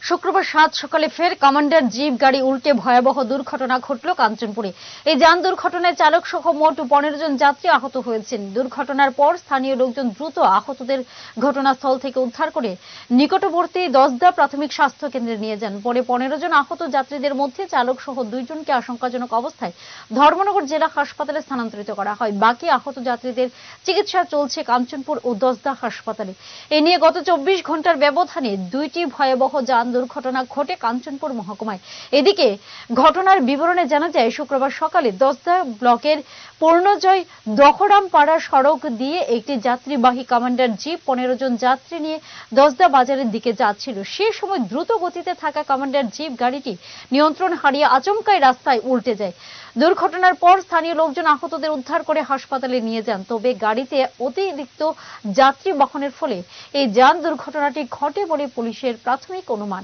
শুক্রবার সাত সকালে ফের কমান্ডার জিপ গাড়ি উল্টে ভয়াবহ দুর্ঘটনা ঘটল কাঞ্চনপুরে। এই যান দুর্ঘটনায় চালক সহ মোট 15 জন যাত্রী আহত হয়েছেন। দুর্ঘটনার পর স্থানীয় লোকজন দ্রুত আহতদের ঘটনাস্থল থেকে উদ্ধার করে নিকটবর্তী দশদা প্রাথমিক স্বাস্থ্য কেন্দ্রে নিয়ে যান। পরে 15 জন আহত যাত্রীদের মধ্যে চালক সহ 2 জনকে আশঙ্কাজনক অবস্থায় ধর্মনগর জেলা হাসপাতালে স্থানান্তরিত করা হয়। বাকি আহত যাত্রীদের চিকিৎসা চলছে কাঞ্চনপুর ও দশদা হাসপাতালে। এ নিয়ে গত 24 ঘন্টার ব্যবধানে দুইটি ভয়াবহ যান দুর্ঘটনা ঘটে কাঞ্চনপুর মহকুমায়। এদিকে ঘটনার বিবরণে জানা যায়, শুক্রবার সকালে দশদা ব্লকের পূর্ণজয় দখরামপাড়া সড়ক দিয়ে একটি যাত্রীবাহী কমান্ডার জিপ 15 জন যাত্রী নিয়ে দশদা বাজারের দিকে যাচ্ছিল। সে সময় দ্রুত গতিতে থাকা কমান্ডার জিপ গাড়িটি নিয়ন্ত্রণ হারিয়ে আচমকাই রাস্তায় উল্টে যায়। দুর্ঘটনার পর স্থানীয় লোকজন আহতদের উদ্ধার করে হাসপাতালে নিয়ে যান। তবে গাড়িতে অতিরিক্ত যাত্রী বহনের ফলে এই যান দুর্ঘটনাটি ঘটে বলে পুলিশের প্রাথমিক অনুমান।